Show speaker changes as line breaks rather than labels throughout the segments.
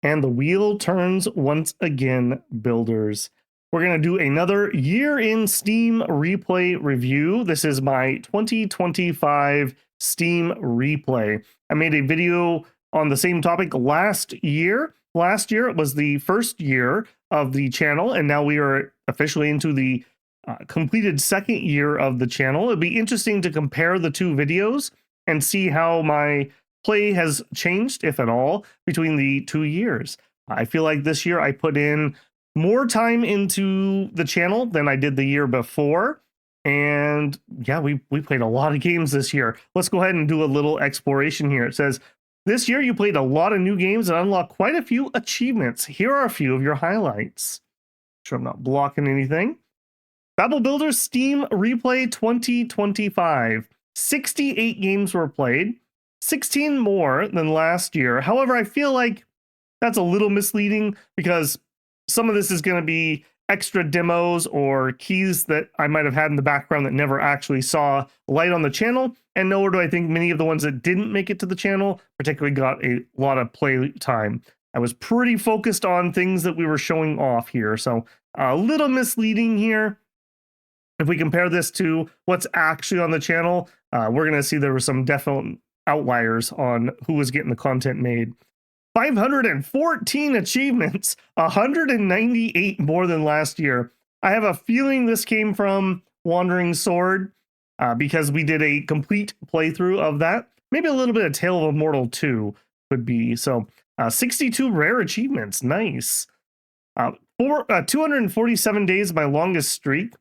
And the wheel turns once again, builders. We're going to do another year in Steam replay review. This is my 2025 Steam replay. I made a video on the same topic last year. Last year, it was the first year of the channel, and now we are officially into the completed second year of the channel. It'd be interesting to compare the two videos and see how my play has changed, if at all, between the 2 years. I feel like this year I put in more time into the channel than I did the year before. And yeah, we played a lot of games this year. Let's go ahead and do a little exploration here. It says, this year you played a lot of new games and unlocked quite a few achievements. Here are a few of your highlights. Make sure I'm not blocking anything. Babel Builders Steam Replay 2025. 68 games were played. 16 more than last year. However, I feel like that's a little misleading because some of this is going to be extra demos or keys that I might have had in the background that never actually saw light on the channel. And nor do I think many of the ones that didn't make it to the channel particularly got a lot of play time. I was pretty focused on things that we were showing off here. So a little misleading here. If we compare this to what's actually on the channel, we're going to see there were some definite outliers on who was getting the content made. 514 achievements, 198 more than last year. I have a feeling this came from Wandering Sword because we did a complete playthrough of that. Maybe a little bit of Tale of Immortal 2 could be. So 62 rare achievements. Nice. 247 days, my longest streak.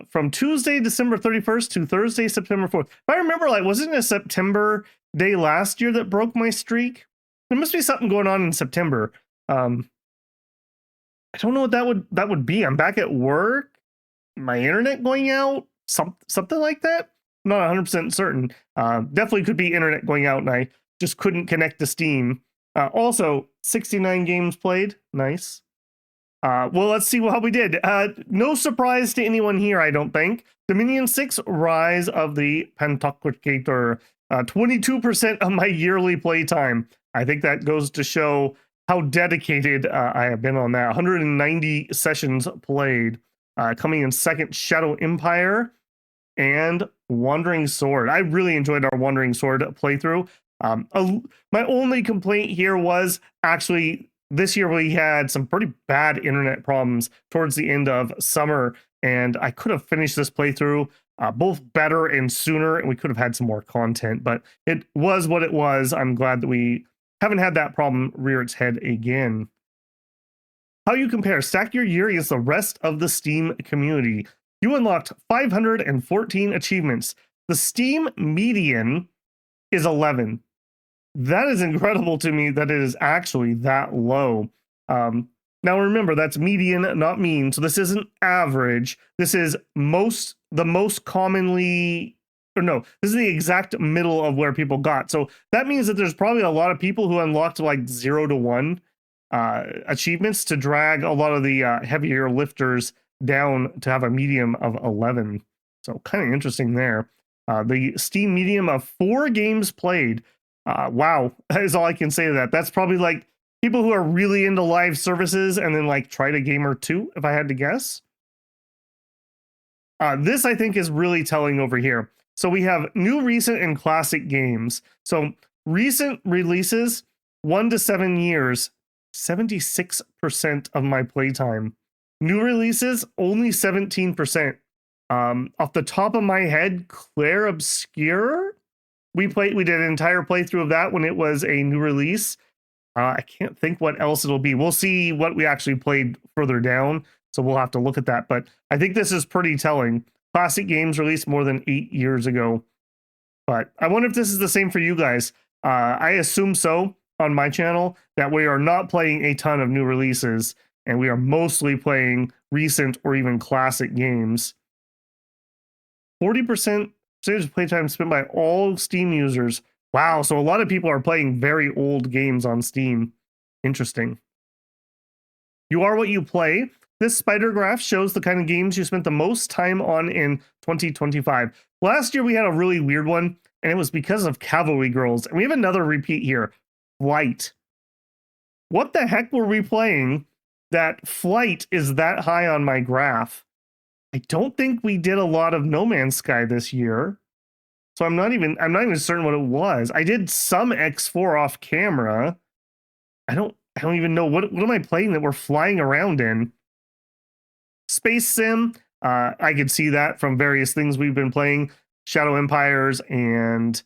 From Tuesday, December 31st to Thursday, September 4th. If I remember, like, wasn't it a September day last year that broke my streak? There must be something going on in September. I don't know what that would be. I'm back at work. My internet going out? Something like that? I'm not 100% certain. Definitely could be internet going out, and I just couldn't connect to Steam. Also, 69 games played. Nice. Well, let's see how we did. No surprise to anyone here, I don't think. Dominion 6, Rise of the Pantocrator. 22% of my yearly playtime. I think that goes to show how dedicated I have been on that. 190 sessions played. Coming in second, Shadow Empire and Wandering Sword. I really enjoyed our Wandering Sword playthrough. My only complaint here was actually this year we had some pretty bad internet problems towards the end of summer, and I could have finished this playthrough both better and sooner, and we could have had some more content, but it was what it was. I'm glad that we haven't had that problem rear its head again. How you compare? Stack your year against the rest of the Steam community. You unlocked 514 achievements. The Steam median is 11. That is incredible to me that it is actually that low. Now remember, that's median, not mean. So this isn't average. This is the most commonly, or no, this is the exact middle of where people got. So that means that there's probably a lot of people who unlocked like 0 to 1 achievements to drag a lot of the heavier lifters down to have a medium of 11. So kind of interesting there. The Steam medium of 4 games played. Wow, that is all I can say to that. That's probably like people who are really into live services and then like tried a game or two, if I had to guess. This I think is really telling over here. So we have new, recent, and classic games. So recent releases, 1 to 7 years, 76% of my playtime. New releases, only 17%. Off the top of my head, Claire Obscure. We did an entire playthrough of that when it was a new release. I can't think what else it'll be. We'll see what we actually played further down, so we'll have to look at that. But I think this is pretty telling. Classic games released more than 8 years ago. But I wonder if this is the same for you guys. I assume so on my channel, that we are not playing a ton of new releases, and we are mostly playing recent or even classic games. 40% percentage of playtime spent by all Steam users. Wow, so a lot of people are playing very old games on Steam. Interesting. You are what you play. This spider graph shows the kind of games you spent the most time on in 2025. Last year we had a really weird one, and it was because of Cavalry Girls. And we have another repeat here. Flight. What the heck were we playing that flight is that high on my graph? I don't think we did a lot of No Man's Sky this year. So I'm not even certain what it was. I did some X4 off camera. I don't even know what am I playing that we're flying around in. Space Sim, I could see that from various things we've been playing, Shadow Empires and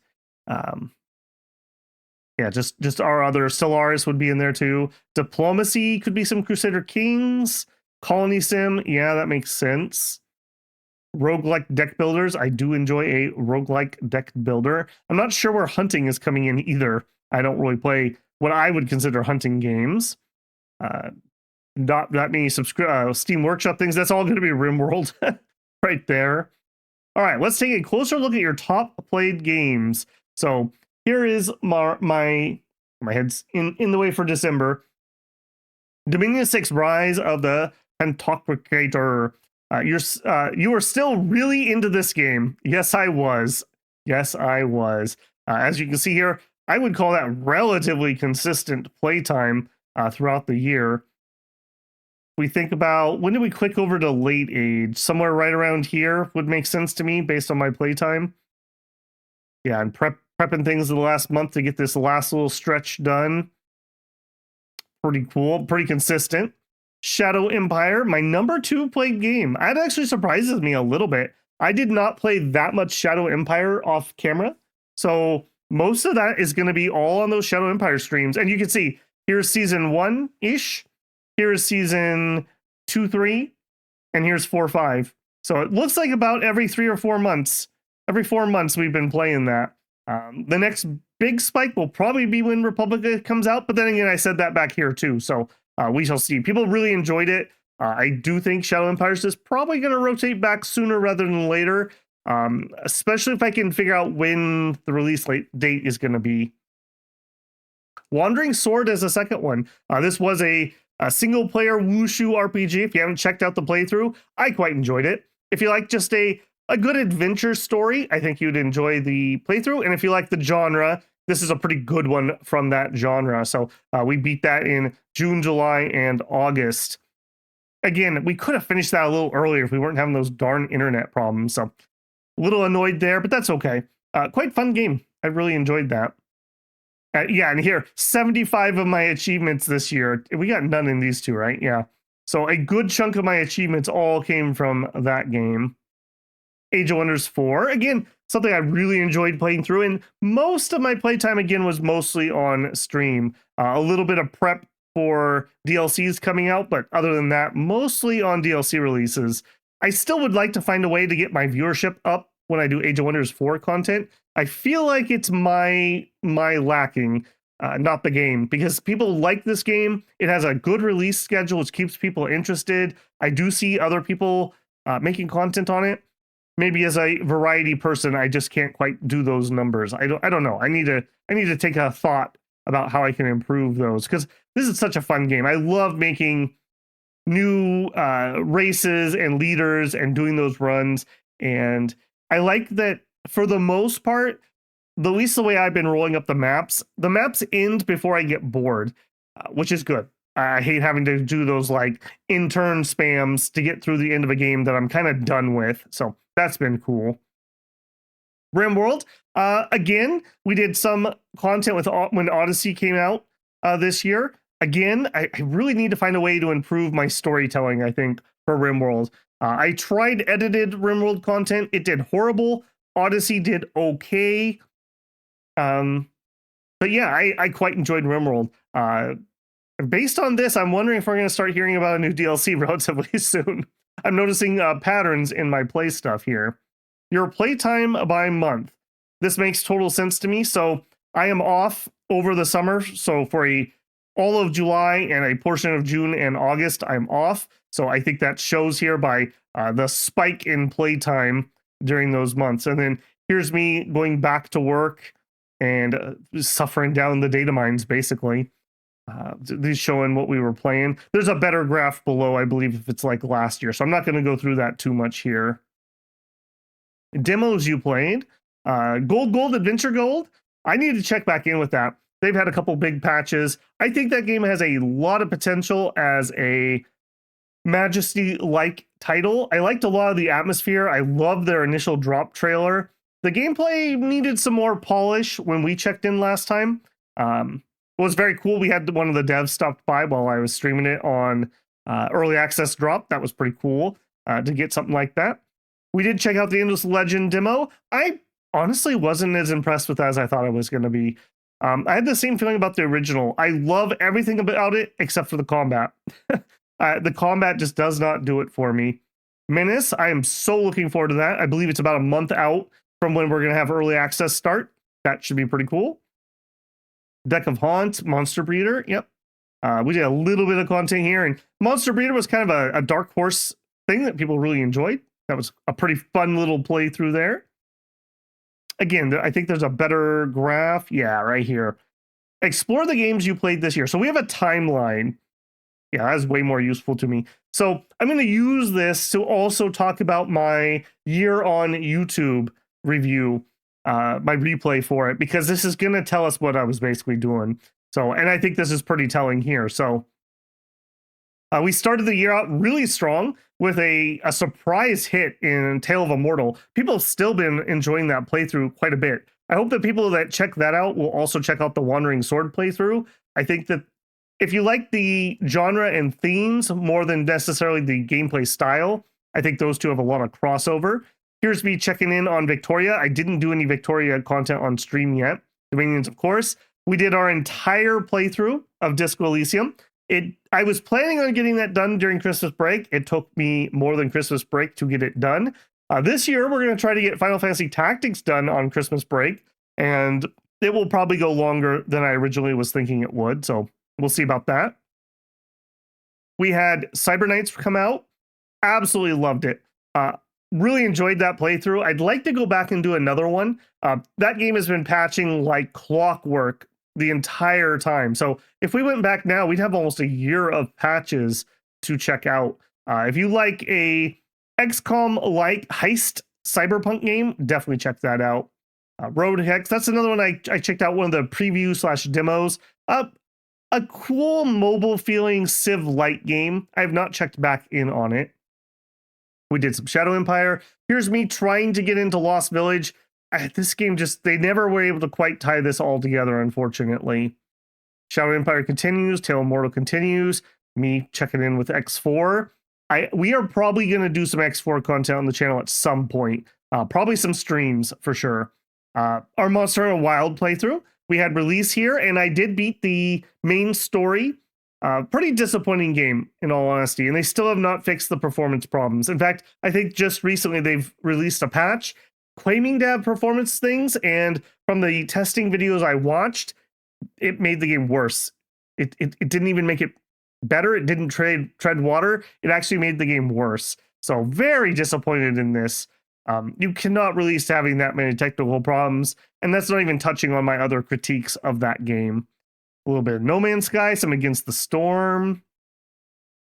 yeah, just our other Stellaris would be in there too. Diplomacy could be some Crusader Kings. Colony Sim, yeah, that makes sense. Roguelike deck builders, I do enjoy a roguelike deck builder. I'm not sure where hunting is coming in either. I don't really play what I would consider hunting games. Not many Steam Workshop things. That's all going to be RimWorld right there. All right, let's take a closer look at your top played games. So here is my head's in the way for December. Dominion 6: Rise of the Pantocrator. You were still really into this game. Yes, I was. Yes, I was. As you can see here, I would call that relatively consistent playtime throughout the year. We think about, when did we click over to late age? Somewhere right around here would make sense to me based on my playtime. Yeah, and prepping things the last month to get this last little stretch done. Pretty cool, pretty consistent. Shadow Empire, my number 2 played game. That actually surprises me a little bit. I did not play that much Shadow Empire off camera. So most of that is going to be all on those Shadow Empire streams. And you can see, here's season 1-ish. Here's season 2, 3. And here's 4, 5. So it looks like about every 3 or 4 months. Every 4 months we've been playing that. The next big spike will probably be when Republica comes out. But then again, I said that back here too. So we shall see. People really enjoyed it. I do think Shadow Empires is probably going to rotate back sooner rather than later, especially if I can figure out when the release date is going to be. Wandering Sword is a second one. This was a single-player wushu RPG. If you haven't checked out the playthrough, I quite enjoyed it. If you like just a good adventure story, I think you'd enjoy the playthrough. And if you like the genre, this is a pretty good one from that genre. So we beat that in June, July, and August. Again, we could have finished that a little earlier if we weren't having those darn internet problems. So a little annoyed there, but that's okay. Quite fun game. I really enjoyed that. Yeah, and here, 75 of my achievements this year. We got none in these two, right? Yeah. So a good chunk of my achievements all came from that game. Age of Wonders 4. Again, something I really enjoyed playing through, and most of my playtime, again, was mostly on stream. A little bit of prep for DLCs coming out, but other than that, mostly on DLC releases. I still would like to find a way to get my viewership up when I do Age of Wonders 4 content. I feel like it's my lacking, not the game, because people like this game. It has a good release schedule, which keeps people interested. I do see other people making content on it. Maybe as a variety person, I just can't quite do those numbers. I don't know. I need to take a thought about how I can improve those, because this is such a fun game. I love making new races and leaders and doing those runs. And I like that for the most part, at least the way I've been rolling up the maps end before I get bored, which is good. I hate having to do those like in-turn spams to get through the end of a game that I'm kind of done with. So that's been cool. RimWorld, again, we did some content with when Odyssey came out this year. Again, I really need to find a way to improve my storytelling, I think, for RimWorld. I tried edited RimWorld content. It did horrible. Odyssey did okay. But yeah, I quite enjoyed RimWorld. Based on this, I'm wondering if we're going to start hearing about a new DLC relatively soon. I'm noticing patterns in my play stuff here. Your playtime by month. This makes total sense to me. So I am off over the summer. So for all of July and a portion of June and August, I'm off. So I think that shows here by the spike in playtime during those months. And then here's me going back to work and suffering down the data mines, basically. These showing what we were playing. There's a better graph below, I believe, if it's like last year. So I'm not going to go through that too much here. Demos you played. Gold, Adventure Gold. I need to check back in with that. They've had a couple big patches. I think that game has a lot of potential as a Majesty-like title. I liked a lot of the atmosphere. I loved their initial drop trailer. The gameplay needed some more polish when we checked in last time. It was very cool. We had one of the devs stopped by while I was streaming it on early access drop. That was pretty cool to get something like that. We did check out the Endless Legend demo. I honestly wasn't as impressed with that as I thought I was going to be. I had the same feeling about the original. I love everything about it except for the combat. The combat just does not do it for me. Menace, I am so looking forward to that. I believe it's about a month out from when we're going to have early access start. That should be pretty cool. Deck of Haunt, Monster Breeder. Yep. We did a little bit of content here, and Monster Breeder was kind of a dark horse thing that people really enjoyed. That was a pretty fun little playthrough there. Again, I think there's a better graph. Yeah, right here. Explore the games you played this year. So we have a timeline. Yeah, that's way more useful to me. So I'm going to use this to also talk about my year on YouTube review, my replay for it, because this is going to tell us what I was basically doing. So, and I think this is pretty telling here. So we started the year out really strong with a surprise hit in Tale of a Mortal. People have still been enjoying that playthrough quite a bit. I hope that people that check that out will also check out the Wandering Sword playthrough. I think that if you like the genre and themes more than necessarily the gameplay style, I think those two have a lot of crossover. Here's me checking in on Victoria. I didn't do any Victoria content on stream yet. Dominions, of course. We did our entire playthrough of Disco Elysium. I was planning on getting that done during Christmas break. It took me more than Christmas break to get it done. This year, we're going to try to get Final Fantasy Tactics done on Christmas break, and it will probably go longer than I originally was thinking it would, so we'll see about that. We had Cyber Knights come out. Absolutely loved it. Really enjoyed that playthrough. I'd like to go back and do another one. That game has been patching like clockwork the entire time. So if we went back now, we'd have almost a year of patches to check out. If you like a XCOM-like heist cyberpunk game, definitely check that out. Road Hex, that's another one I checked out, one of the preview/demos. A cool mobile feeling Civ-like game. I have not checked back in on it. We did some Shadow Empire. Here's me trying to get into Lost Village. This game they never were able to quite tie this all together, unfortunately. Shadow Empire continues. Tale of Mortal continues. Me checking in with X4. We are probably going to do some X4 content on the channel at some point. Probably some streams for sure. Our Monster Hunter Wild playthrough. We had release here, and I did beat the main story. Pretty disappointing game, in all honesty, and they still have not fixed the performance problems. In fact, I think just recently they've released a patch claiming to have performance things, and from the testing videos I watched, it made the game worse. It didn't even make it better. It didn't tread water. It actually made the game worse. So very disappointed in this. You cannot release having that many technical problems, and that's not even touching on my other critiques of that game. A little bit of No Man's Sky, some Against the Storm.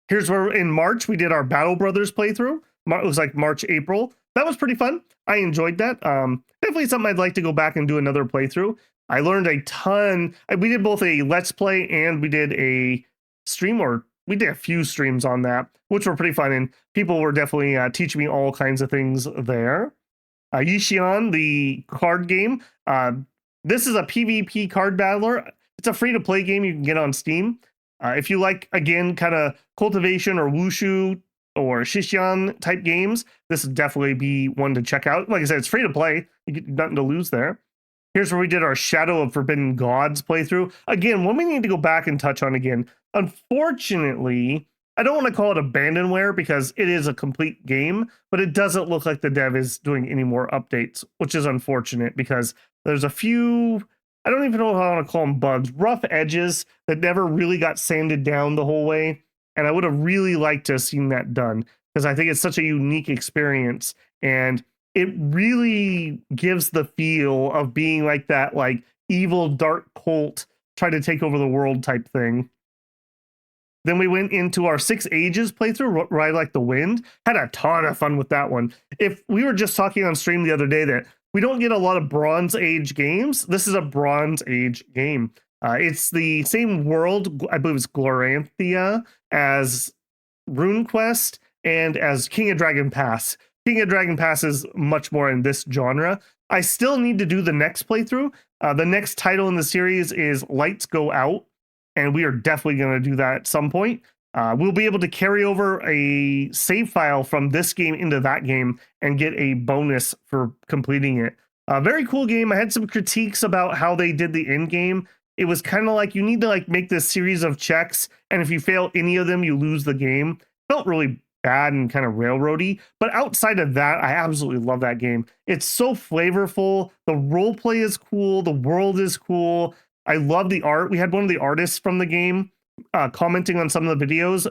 Here's where in March we did our Battle Brothers playthrough. It was like March, April. That was pretty fun. I enjoyed that. Definitely something I'd like to go back and do another playthrough. I learned a ton. We did both a Let's Play and we did a stream, or we did a few streams on that, which were pretty fun. And people were definitely teaching me all kinds of things there. Yishion, the card game. This is a PvP card battler. It's a free-to-play game you can get on Steam. If you like, again, kind of cultivation or wushu or Shishian type games, this would definitely be one to check out. Like I said, it's free-to-play. You get nothing to lose there. Here's where we did our Shadow of Forbidden Gods playthrough. Again, one we need to go back and touch on again. Unfortunately, I don't want to call it abandonware because it is a complete game, but it doesn't look like the dev is doing any more updates, which is unfortunate because there's a few, I don't even know how I want to call them bugs, rough edges that never really got sanded down the whole way. And I would have really liked to have seen that done because I think it's such a unique experience. And it really gives the feel of being like that, like evil dark cult trying to take over the world type thing. Then we went into our 6 Ages playthrough, Ride Like the Wind. Had a ton of fun with that one. If we were just talking on stream the other day that we don't get a lot of Bronze Age games, this is a Bronze Age game. It's the same world, I believe it's Gloranthia, as RuneQuest and as King of Dragon Pass. King of Dragon Pass is much more in this genre. I still need to do the next playthrough. The next title in the series is Lights Go Out, and we are definitely going to do that at some point. We'll be able to carry over a save file from this game into that game and get a bonus for completing it. Very cool game. I had some critiques about how they did the end game. It was kind of like you need to like make this series of checks, and if you fail any of them, you lose the game. Felt really bad and kind of railroady, but outside of that, I absolutely love that game. It's so flavorful. The role play is cool. The world is cool. I love the art. We had one of the artists from the game commenting on some of the videos,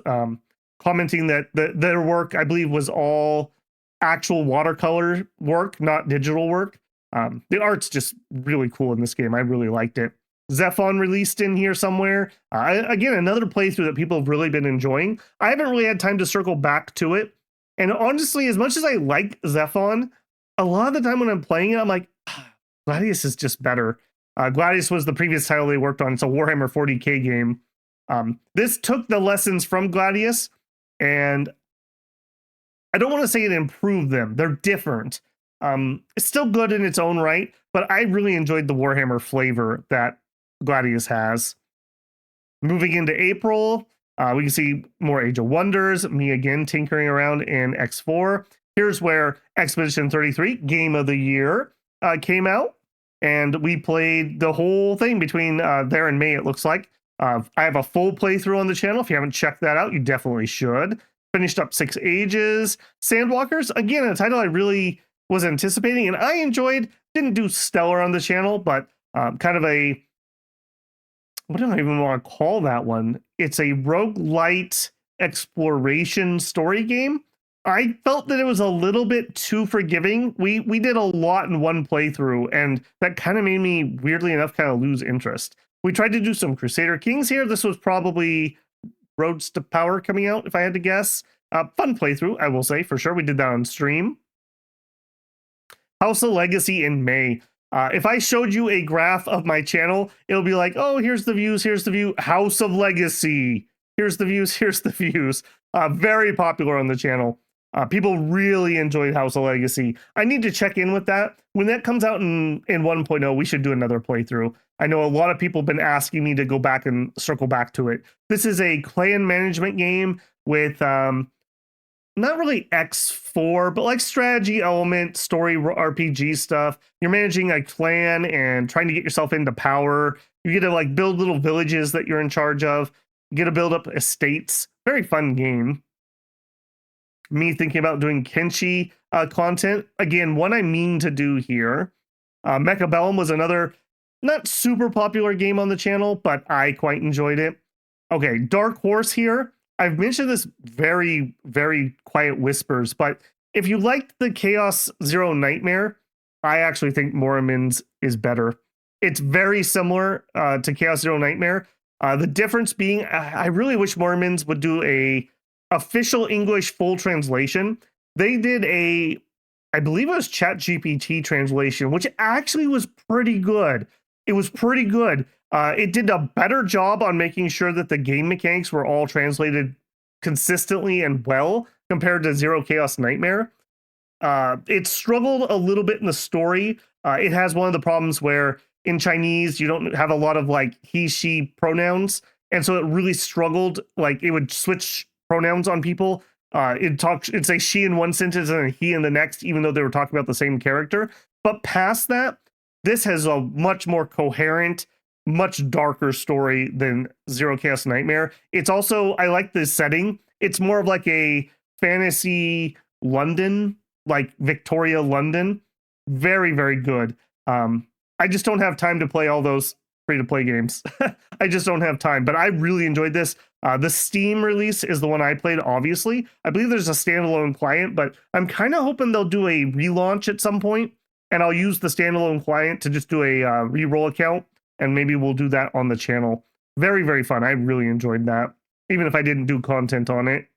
commenting that their work, I believe, was all actual watercolor work, not digital work. The art's just really cool in this game. I really liked it. Zephon released in here somewhere. Again, another playthrough that people have really been enjoying. I haven't really had time to circle back to it. And honestly, as much as I like Zephon, a lot of the time when I'm playing it, I'm like, Gladius is just better. Gladius was the previous title they worked on. It's a Warhammer 40K game. This took the lessons from Gladius, and I don't want to say it improved them. They're different. It's still good in its own right, but I really enjoyed the Warhammer flavor that Gladius has. Moving into April, we can see more Age of Wonders, me again tinkering around in X4. Here's where Expedition 33, Game of the Year, came out, and we played the whole thing between there and May, it looks like. I have a full playthrough on the channel. If you haven't checked that out, you definitely should. Finished up 6 Ages. Sandwalkers, again, a title I really was anticipating, and I enjoyed. Didn't do stellar on the channel, but kind of a, what do I even want to call that one? It's a roguelite exploration story game. I felt that it was a little bit too forgiving. We did a lot in one playthrough, and that kind of made me, weirdly enough, kind of lose interest. We tried to do some Crusader Kings here. This was probably Roads to Power coming out, if I had to guess. Fun playthrough, I will say, for sure. We did that on stream. House of Legacy in May. If I showed you a graph of my channel, it'll be like, oh, here's the views, here's the view. House of Legacy. Here's the views, here's the views. Very popular on the channel. People really enjoyed House of Legacy. I need to check in with that. When that comes out in 1.0, we should do another playthrough. I know a lot of people have been asking me to go back and circle back to it. This is a clan management game with not really X4, but like strategy element, story RPG stuff. You're managing a clan and trying to get yourself into power. You get to like build little villages that you're in charge of. You get to build up estates. Very fun game. Me thinking about doing Kenshi content. Again, one I mean to do here. Mechabellum was another not super popular game on the channel, but I quite enjoyed it. Okay, Dark Horse here. I've mentioned this very, very quiet whispers, but if you liked the Chaos Zero Nightmare, I actually think Morrowinds is better. It's very similar to Chaos Zero Nightmare. The difference being, I really wish Morrowinds would do a official English full translation. They did a, I believe it was ChatGPT translation, which actually was pretty good. It was pretty good. It did a better job on making sure that the game mechanics were all translated consistently and well compared to Zero Chaos Nightmare. It struggled a little bit in the story. It has one of the problems where in Chinese, you don't have a lot of like he, she pronouns. And so it really struggled. Like it would switch pronouns on people. It'd say she in one sentence and then he in the next, even though they were talking about the same character. But past that, this has a much more coherent, much darker story than Zero Chaos Nightmare. It's also, I like the setting. It's more of like a fantasy London, like Victoria London. Very, very good. I just don't have time to play all those free-to-play games. I just don't have time, but I really enjoyed this. The Steam release is the one I played, obviously. I believe there's a standalone client, but I'm kind of hoping they'll do a relaunch at some point, and I'll use the standalone client to just do a re-roll account, and maybe we'll do that on the channel. Very, very fun. I really enjoyed that, even if I didn't do content on it.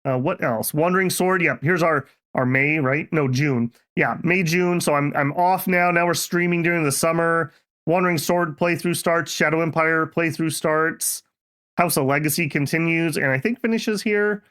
What else? Wandering Sword. Yeah, here's our May, right? No, June. Yeah, May, June. So I'm off now. Now we're streaming during the summer. Wandering Sword playthrough starts. Shadow Empire playthrough starts. House of Legacy continues, and I think finishes here.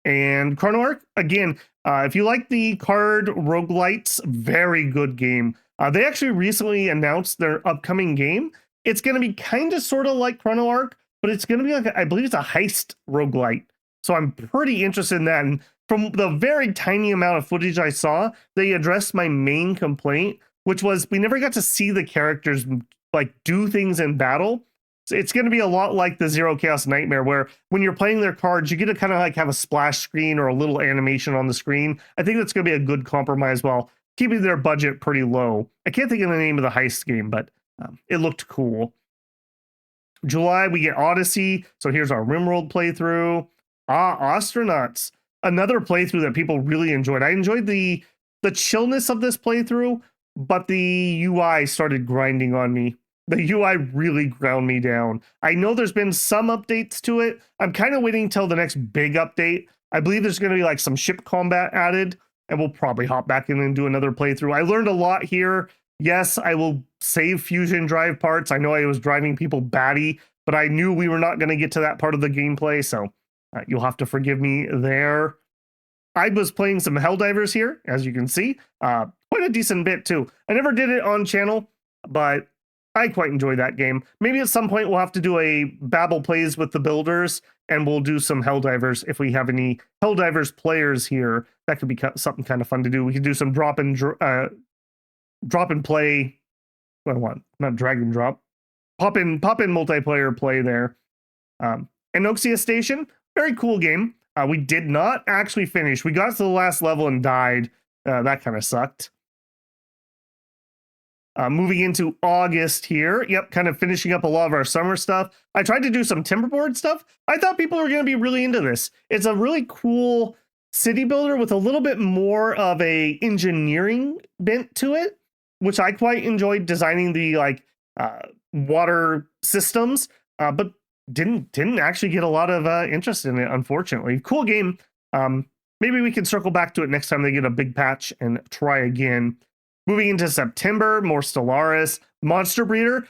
And Chrono Arc, again, if you like the card roguelites, very good game. They actually recently announced their upcoming game. It's going to be kind of sort of like Chrono Arc, but it's going to be like, I believe it's a heist roguelite. So I'm pretty interested in that. And from the very tiny amount of footage I saw, they addressed my main complaint, which was we never got to see the characters like do things in battle. So it's going to be a lot like the Zero Chaos Nightmare, where when you're playing their cards, you get to kind of like have a splash screen or a little animation on the screen. I think that's going to be a good compromise while keeping their budget pretty low. I can't think of the name of the heist game, but it looked cool. July, we get Odyssey. So here's our RimWorld playthrough. Astronauts. Another playthrough that people really enjoyed. I enjoyed the chillness of this playthrough, but the UI started grinding on me. The UI really ground me down. I know there's been some updates to it. I'm kind of waiting until the next big update. I believe there's going to be like some ship combat added, and we'll probably hop back in and do another playthrough. I learned a lot here. Yes, I will save fusion drive parts. I know I was driving people batty, but I knew we were not going to get to that part of the gameplay, so you'll have to forgive me there. I was playing some Helldivers here, as you can see. Quite a decent bit, too. I never did it on channel, but I quite enjoy that game. Maybe at some point we'll have to do a Babel Plays with the builders, and we'll do some Helldivers if we have any Helldivers players here. That could be something kind of fun to do. We could do some drop and play. What I want, not drag and drop. Pop in multiplayer play there. Anoxia Station, very cool game. We did not actually finish. We got to the last level and died. That kind of sucked. Moving into August here. Yep, kind of finishing up a lot of our summer stuff. I tried to do some Timberboard stuff. I thought people were going to be really into this. It's a really cool city builder with a little bit more of a engineering bent to it, which I quite enjoyed designing the like water systems, but didn't actually get a lot of interest in it, unfortunately. Cool game. Maybe we can circle back to it next time they get a big patch and try again. Moving into September, more Stellaris. Monster Breeder,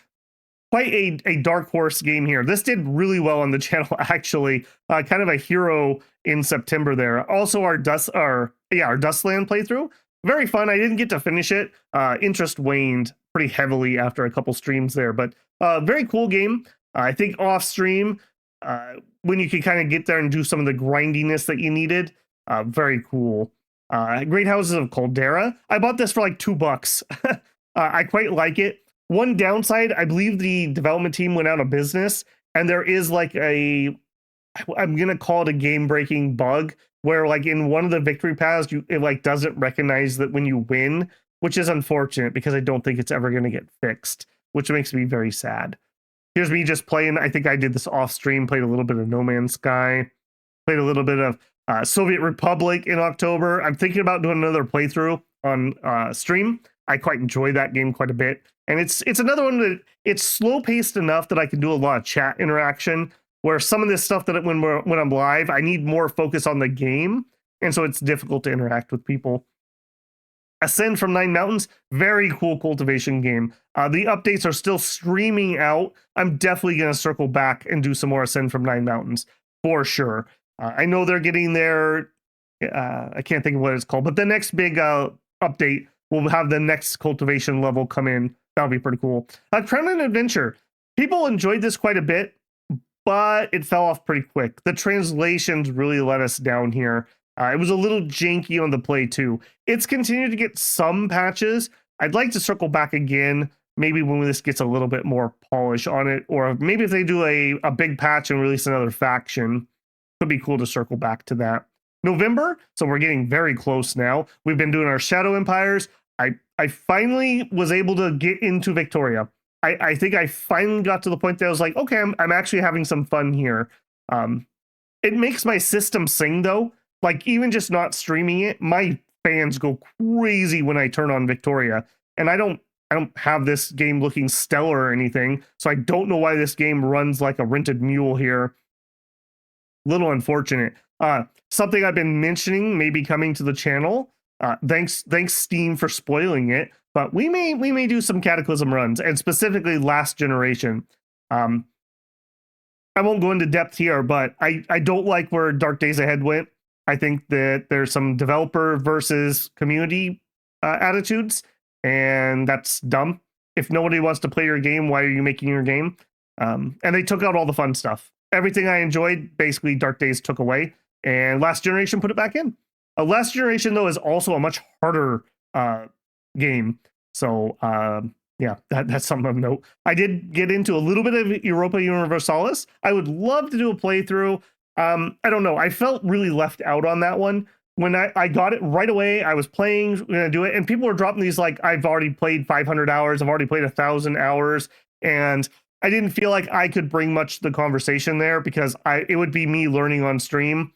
quite a dark horse game here. This did really well on the channel, actually. Kind of a hero in September there. Also, our Dustland playthrough. Very fun. I didn't get to finish it. Interest waned pretty heavily after a couple streams there, but very cool game. I think off stream, when you can kind of get there and do some of the grindiness that you needed, very cool. Great Houses of Caldera. I bought this for like $2. I quite like it. One downside, I believe the development team went out of business, and there is like I'm gonna call it a game-breaking bug where like in one of the victory paths, it like doesn't recognize that when you win, which is unfortunate because I don't think it's ever gonna get fixed, which makes me very sad. Here's me just playing. I think I did this off stream, played a little bit of No Man's Sky, played a little bit of Soviet Republic in October. I'm thinking about doing another playthrough on stream. I quite enjoy that game quite a bit. And it's another one that it's slow paced enough that I can do a lot of chat interaction, where some of this stuff that when I'm live, I need more focus on the game. And so it's difficult to interact with people. Ascend from Nine Mountains, very cool cultivation game. The updates are still streaming out. I'm definitely going to circle back and do some more Ascend from Nine Mountains for sure. I know they're getting their, I can't think of what it's called, but the next big update will have the next cultivation level come in. That'll be pretty cool. Kremlin Adventure. People enjoyed this quite a bit, but it fell off pretty quick. The translations really let us down here. It was a little janky on the play too. It's continued to get some patches. I'd like to circle back again, maybe when this gets a little bit more polish on it, or maybe if they do a big patch and release another faction, could be cool to circle back to that. November, so we're getting very close now. We've been doing our Shadow Empires. I finally was able to get into Victoria. I think I finally got to the point that I was like, okay, I'm actually having some fun here. It makes my system sing though. Like even just not streaming it, my fans go crazy when I turn on Victoria. And I don't have this game looking stellar or anything, so I don't know why this game runs like a rented mule here. Little unfortunate. Something I've been mentioning maybe coming to the channel. Thanks Steam for spoiling it. but we may do some Cataclysm runs, and specifically Last Generation. I won't go into depth here, but I don't like where Dark Days Ahead went. I think that there's some developer versus community attitudes, and that's dumb. If nobody wants to play your game, why are you making your game? And they took out all the fun stuff. Everything I enjoyed, basically Dark Days took away, and Last Generation put it back in. Last Generation, though, is also a much harder game. So, yeah, that's something of note. I did get into a little bit of Europa Universalis. I would love to do a playthrough. I don't know. I felt really left out on that one. When I got it right away, I was going to do it, and people were dropping these like, I've already played 500 hours, I've already played 1,000 hours, and I didn't feel like I could bring much to the conversation there because it would be me learning on stream,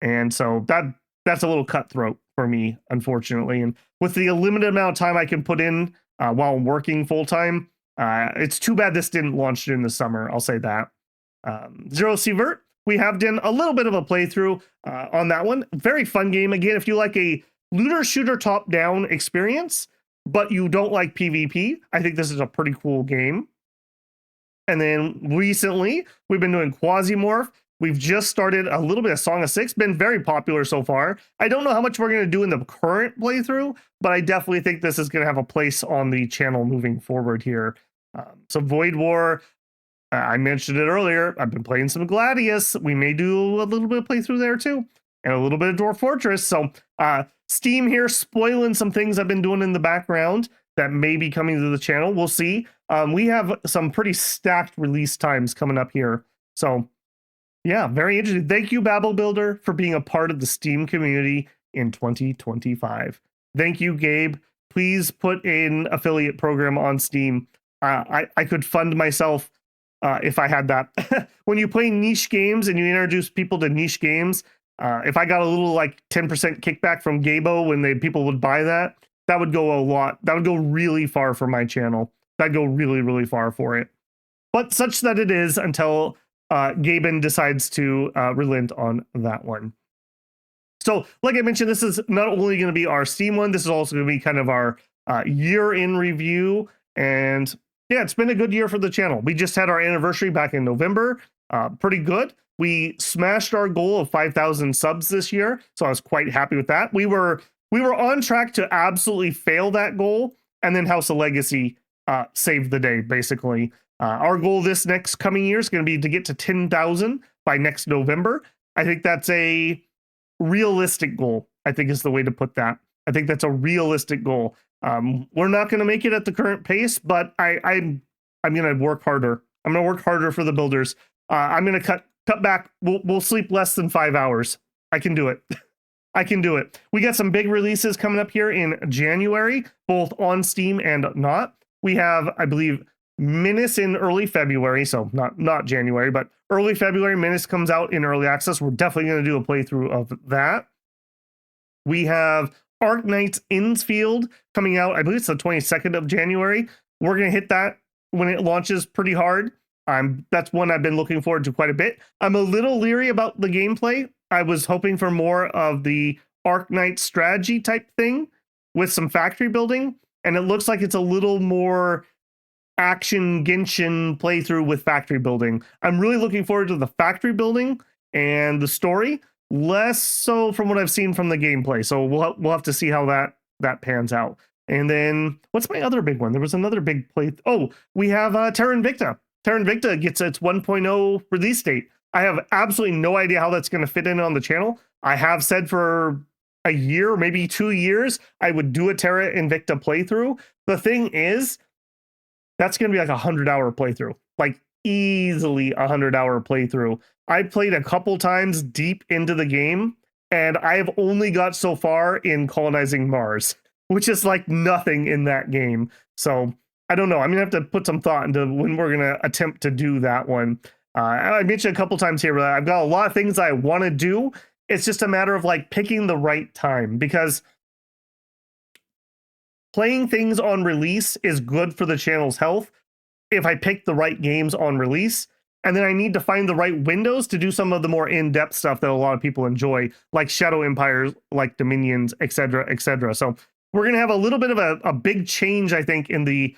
and so that's a little cutthroat for me, unfortunately. And with the limited amount of time I can put in while I'm working full time, it's too bad this didn't launch in the summer. I'll say that. Zero Seavert, we have done a little bit of a playthrough on that one. Very fun game. Again, if you like a looter shooter top down experience, but you don't like PvP, I think this is a pretty cool game. And then recently, we've been doing Quasimorph. We've just started a little bit of Song of Six, been very popular so far. I don't know how much we're going to do in the current playthrough, but I definitely think this is going to have a place on the channel moving forward here. So Void War, I mentioned it earlier. I've been playing some Gladius. We may do a little bit of playthrough there too, and a little bit of Dwarf Fortress. So Steam here spoiling some things I've been doing in the background that may be coming to the channel. We'll see. We have some pretty stacked release times coming up here. So yeah, very interesting. Thank you, Babel Builder, for being a part of the Steam community in 2025. Thank you, Gabe. Please put an affiliate program on Steam. I could fund myself if I had that. When you play niche games and you introduce people to niche games, if I got a little like 10% kickback from Gabo when people would buy that, that would go a lot. That would go really far for my channel. That'd go really, really far for it. But such that it is until Gaben decides to relent on that one. So, like I mentioned, this is not only going to be our Steam one, this is also going to be kind of our year in review. And yeah, it's been a good year for the channel. We just had our anniversary back in November. Pretty good. We smashed our goal of 5,000 subs this year, so I was quite happy with that. We were on track to absolutely fail that goal, and then House of Legacy saved the day, basically. Our goal this next coming year is going to be to get to 10,000 by next November. I think that's a realistic goal, I think is the way to put that. I think that's a realistic goal. We're not going to make it at the current pace, but I'm going to work harder. I'm going to work harder for the builders. I'm going to cut back. We'll sleep less than 5 hours. I can do it. I can do it. We got some big releases coming up here in January, both on Steam and not. We have, I believe, Menace in early February, so not January, but early February. Menace comes out in early access. We're definitely going to do a playthrough of that. We have Arc Knights Innsfield coming out. I believe it's the 22nd of January. We're going to hit that when it launches pretty hard. That's one I've been looking forward to quite a bit. I'm a little leery about the gameplay. I was hoping for more of the Arc Knight strategy type thing with some factory building, and it looks like it's a little more action Genshin playthrough with factory building. I'm really looking forward to the factory building and the story, less so from what I've seen from the gameplay. So we'll have to see how that pans out. And then what's my other big one? There was another big play. Oh, we have Terra Invicta. Terra Invicta gets its 1.0 release date. I have absolutely no idea how that's going to fit in on the channel. I have said for a year, maybe 2 years, I would do a Terra Invicta playthrough. The thing is, that's going to be like 100-hour playthrough, like easily 100-hour playthrough. I played a couple times deep into the game, and I have only got so far in colonizing Mars, which is like nothing in that game. So I don't know. I'm going to have to put some thought into when we're going to attempt to do that one. I mentioned a couple times here, but I've got a lot of things I want to do. It's just a matter of like picking the right time, because playing things on release is good for the channel's health if I pick the right games on release. And then I need to find the right windows to do some of the more in-depth stuff that a lot of people enjoy, like Shadow Empires, like Dominions, etc., etc. So we're going to have a little bit of a big change, I think, in the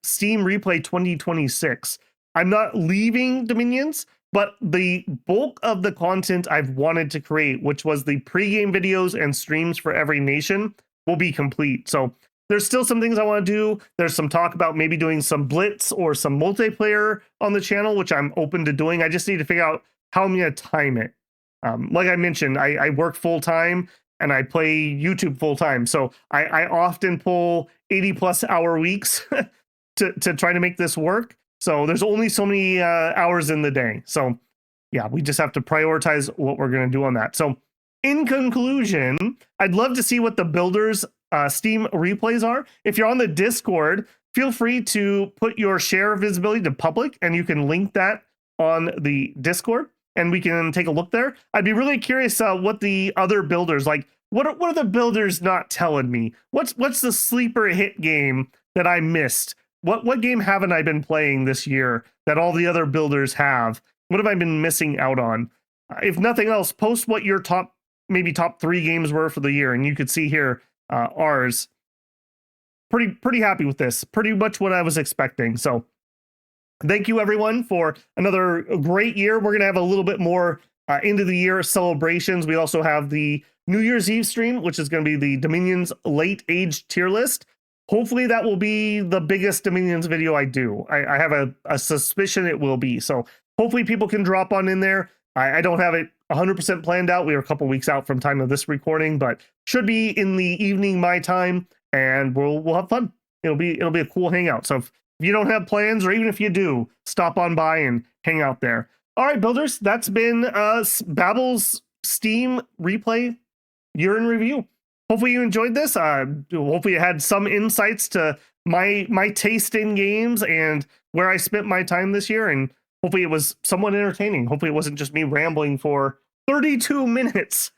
Steam Replay 2026. I'm not leaving Dominions, but the bulk of the content I've wanted to create, which was the pregame videos and streams for every nation, will be complete. So there's still some things I want to do. There's some talk about maybe doing some Blitz or some multiplayer on the channel, which I'm open to doing. I just need to figure out how I'm going to time it. Like I mentioned, I work full time and I play YouTube full time. So I often pull 80+ hour weeks to try to make this work. So there's only so many hours in the day. So yeah, we just have to prioritize what we're going to do on that. So in conclusion, I'd love to see what the builders Steam replays are. If you're on the Discord, feel free to put your share visibility to public, and you can link that on the Discord, and we can take a look there. I'd be really curious what the other builders, like, what are the builders not telling me? What's the sleeper hit game that I missed? What game haven't I been playing this year that all the other builders have? What have I been missing out on? If nothing else, post what your maybe top 3 games were for the year, and you could see here ours. Pretty happy with this. Pretty much what I was expecting. So thank you everyone for another great year. We're gonna have a little bit more end of the year celebrations. We also have the New Year's Eve stream, which is going to be the Dominions late age tier list. Hopefully that will be the biggest Dominions video I do. I have a suspicion it will be. So hopefully people can drop on in there. I don't have it 100% planned out. We are a couple weeks out from time of this recording, but should be in the evening my time, and we'll have fun. It'll be a cool hangout. So if you don't have plans, or even if you do, stop on by and hang out there. All right, builders, that's been Babel's Steam Replay Year in Review. Hopefully you enjoyed this. Hopefully you had some insights to my taste in games and where I spent my time this year, and hopefully it was somewhat entertaining. Hopefully it wasn't just me rambling for 32 minutes.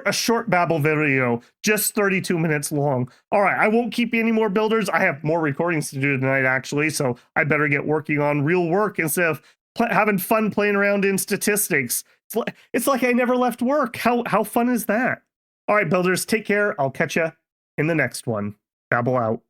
A short Babel video, just 32 minutes long. All right, I won't keep you any more builders. I have more recordings to do tonight, actually, so I better get working on real work instead of having fun playing around in statistics. It's like I never left work. How fun is that? All right, builders, take care. I'll catch you in the next one. Babel out.